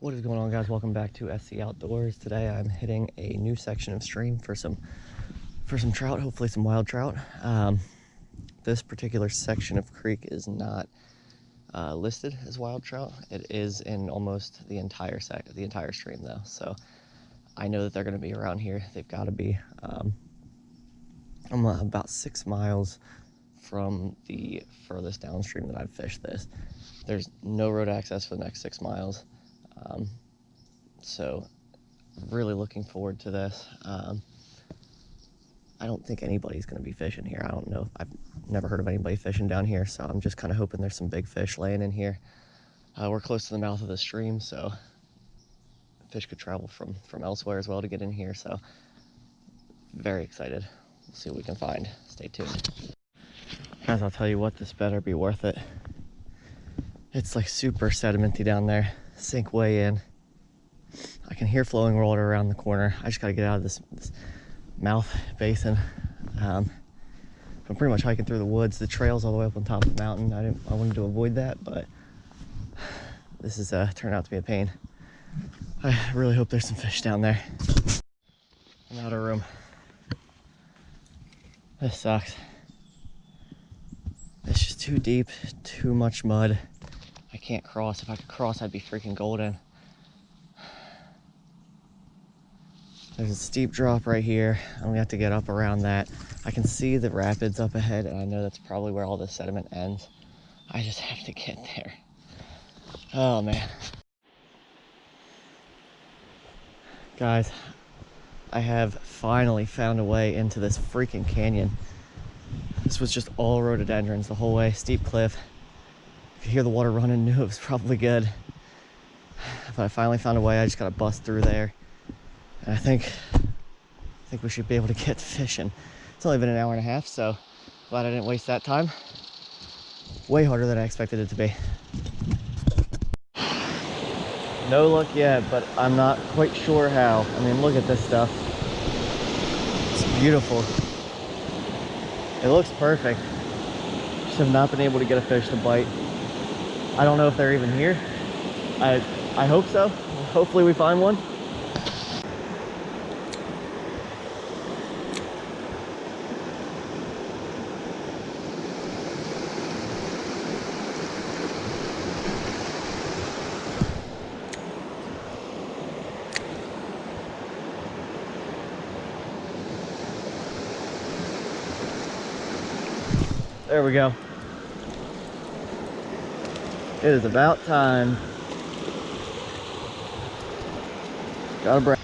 What is going on, guys? Welcome back to SC Outdoors. Today I'm hitting a new section of stream for some trout, hopefully some wild trout. This particular section of creek is not listed as wild trout. It is in almost the entire stream though, so I know that they're going to be around here. They've got to be. I'm about 6 miles from the furthest downstream that I've fished this. There's no road access for the next 6 miles. So really looking forward to this. I don't think anybody's going to be fishing here. I don't know. I've never heard of anybody fishing down here, so I'm just kind of hoping there's some big fish laying in here. We're close to the mouth of the stream, so fish could travel from elsewhere as well to get in here, so very excited. We'll see what we can find. Stay tuned. Guys, I'll tell you what, this better be worth it. It's like super sedimenty down there. Sink way in. I can hear flowing water around the corner. I just got to get out of this mouth basin. I'm pretty much hiking through the woods. The trail's all the way up on top of the mountain. I wanted to avoid that, but this is turned out to be a pain. I really hope there's some fish down there. I'm out of room. This sucks. It's just too deep, too much mud. I can't cross. If I could cross, I'd be freaking golden. There's a steep drop right here. I'm gonna have to get up around that. I can see the rapids up ahead, and I know that's probably where all the sediment ends. I just have to get there. Oh man. Guys, I have finally found a way into this freaking canyon. This was just all rhododendrons the whole way, steep cliff. You could hear the water running, knew it was probably good. But I finally found a way. I just gotta bust through there. And I think we should be able to get fishing. It's only been an hour and a half, so glad I didn't waste that time. Way harder than I expected it to be. No luck yet, but I'm not quite sure how. I mean, look at this stuff. It's beautiful. It looks perfect. Just have not been able to get a fish to bite. I don't know if they're even here. I hope so. Hopefully we find one. There we go. It is about time. Got a break.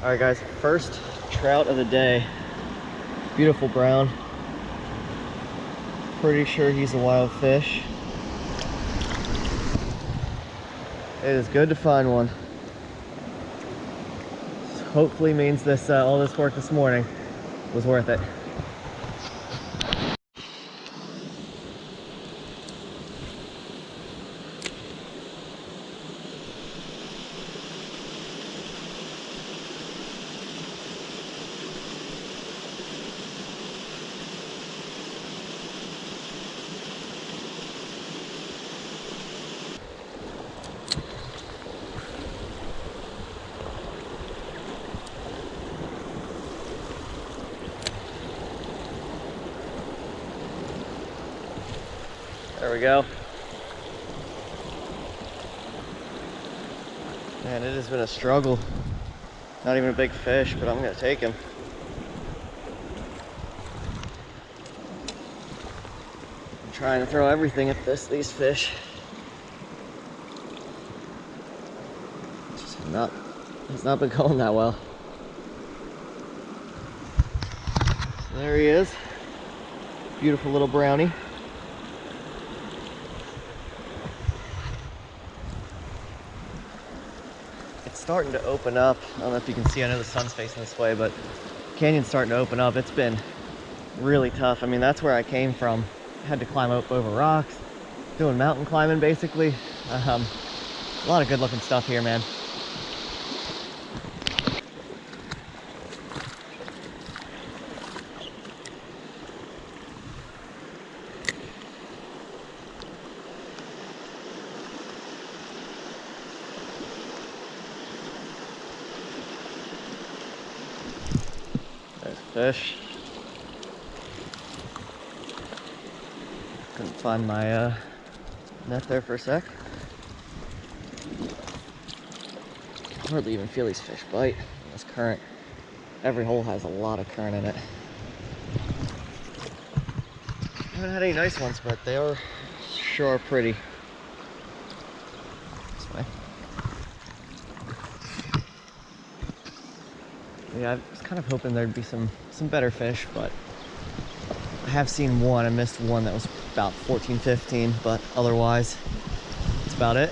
All right, guys, first trout of the day. Beautiful brown. Pretty sure he's a wild fish. It is good to find one. This hopefully means this all this work this morning was worth it. There we go. Man, it has been a struggle. Not even a big fish, but I'm gonna take him. I'm trying to throw everything at these fish. It's not been going that well. So there he is. Beautiful little brownie. Starting to open up. I don't know if you can see, I know the sun's facing this way, but the canyon's starting to open up. It's been really tough. I mean, that's where I came from. I had to climb up over rocks, doing mountain climbing basically. A lot of good looking stuff here, man. fish. Couldn't find my net there for a sec. Hardly even feel these fish bite in this current. Every hole has a lot of current in it. I haven't had any nice ones, but they are sure pretty. This way. Yeah, I was kind of hoping there'd be some better fish, but I have seen one. I missed one that was about 14, 15, but otherwise, that's about it.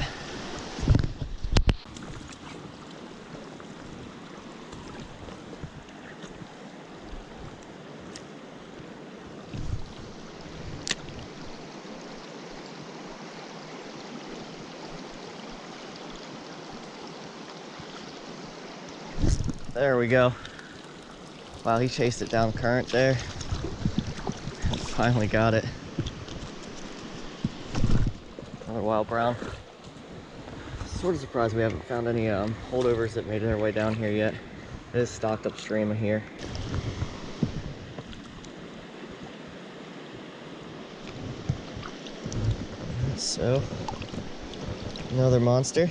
There we go. Wow, he chased it down current there. Finally got it. Another wild brown. Sort of surprised we haven't found any holdovers that made their way down here yet. It is stocked upstream of here. So, another monster.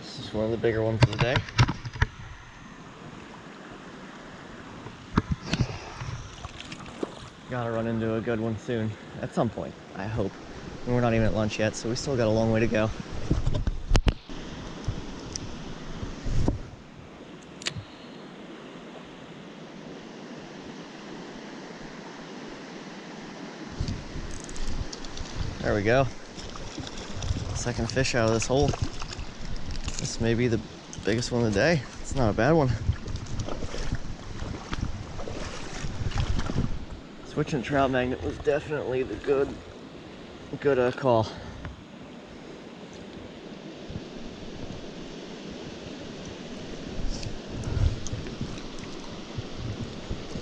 This is one of the bigger ones of the day. Gotta run into a good one soon, at some point, I hope. And we're not even at lunch yet, so we still got a long way to go. There we go. Second fish out of this hole. This may be the biggest one of the day. It's not a bad one. Switching trout magnet was definitely the good call.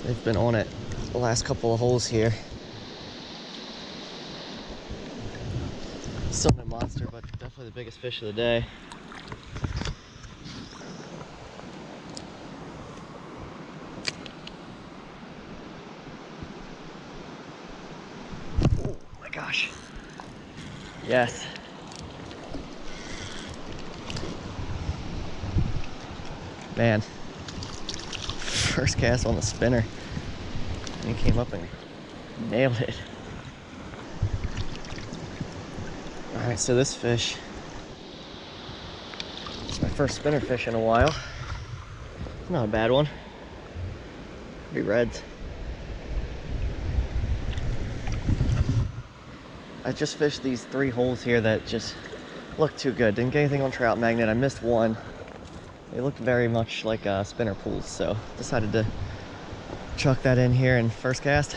They've been on it the last couple of holes here. Still no monster, but definitely the biggest fish of the day. Oh my gosh. Yes. Man. First cast on the spinner. And he came up and nailed it. Alright, so this fish, it's my first spinner fish in a while. Not a bad one. Pretty reds. I just fished these 3 holes here that just looked too good. Didn't get anything on trout magnet. I missed one. They looked very much like spinner pools, so decided to chuck that in here in first cast.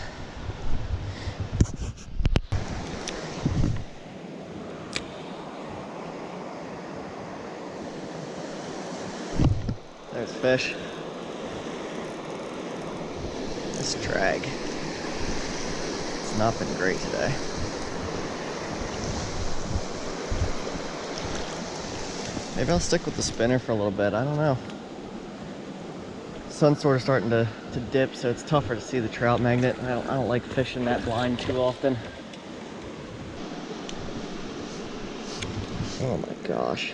There's fish. This drag. It's not been great today. Maybe I'll stick with the spinner for a little bit. I don't know. Sun's sort of starting to dip, so it's tougher to see the trout magnet. I don't like fishing that blind too often. Oh my gosh.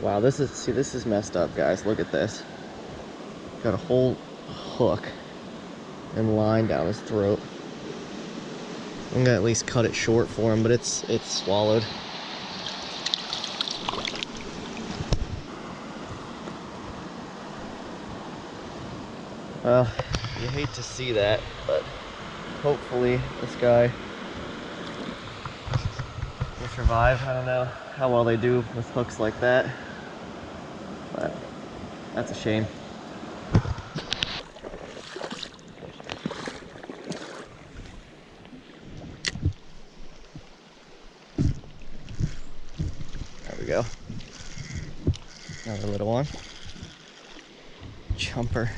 Wow, this is messed up, guys. Look at this. Got a whole hook and line down his throat. I'm gonna at least cut it short for him, but it's swallowed. Well, you hate to see that, but hopefully this guy will survive. I don't know how well they do with hooks like that, but that's a shame. There we go. Another little one. Jumper.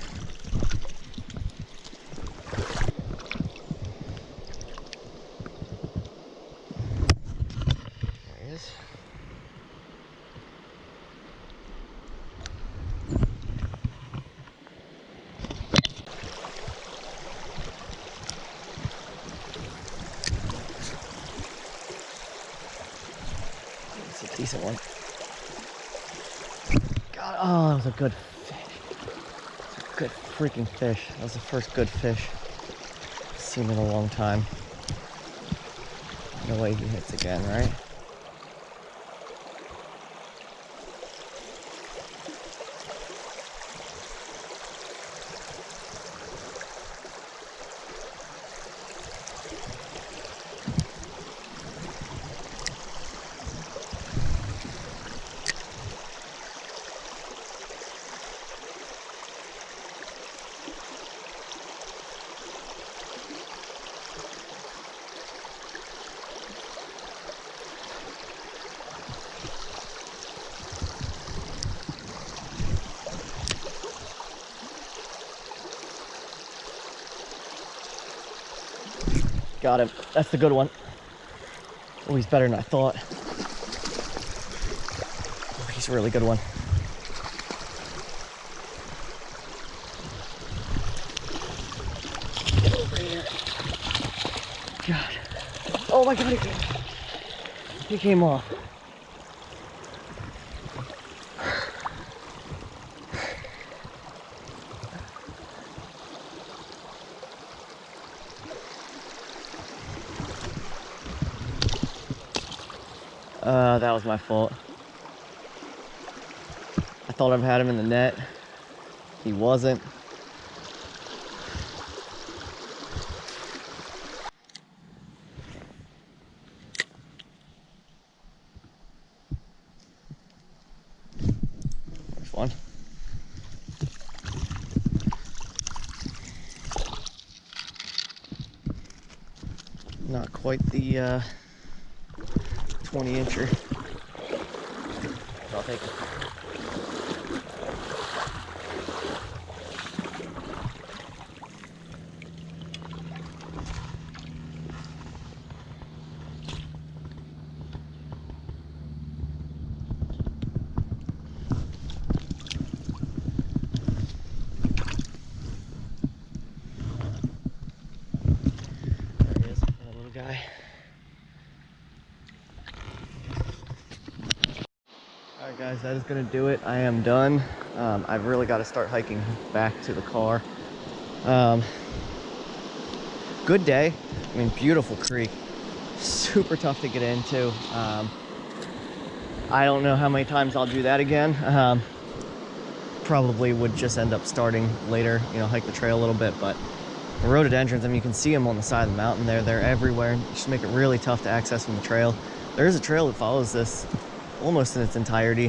decent one. God, oh, that was a good fish. Good freaking fish. That was the first good fish I've seen in a long time. No way he hits again, right? Got him. That's the good one. Oh, he's better than I thought. Oh, he's a really good one. Get over here. God. Oh my God, he came off. That was my fault. I thought I'd had him in the net. He wasn't. There's one. Not quite the 20-incher. I'll take it. There he is, that little guy. Alright guys, that is going to do it. I am done. I've really got to start hiking back to the car. Good day. I mean, beautiful creek. Super tough to get into. I don't know how many times I'll do that again. Probably would just end up starting later, you know, hike the trail a little bit, but the rhododendrons, I mean, you can see them on the side of the mountain there. They're everywhere. Just make it really tough to access from the trail. There is a trail that follows this almost in its entirety.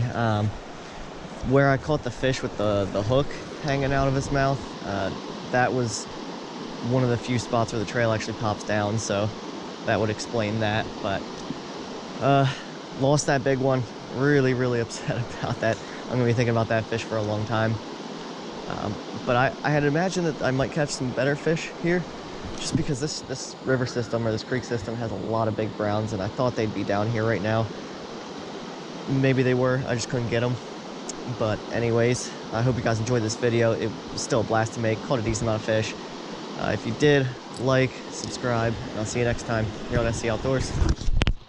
Where I caught the fish with the hook hanging out of his mouth, that was one of the few spots where the trail actually pops down, so that would explain that. But lost that big one. Really upset about that. I'm gonna be thinking about that fish for a long time. But I had imagined that I might catch some better fish here, just because this river system or this creek system has a lot of big browns, and I thought they'd be down here right now. Maybe they were, I just couldn't get them. But anyways, I hope you guys enjoyed this video. It was still a blast to make, caught a decent amount of fish. If you did, like, subscribe, and I'll see you next time here on SC Outdoors.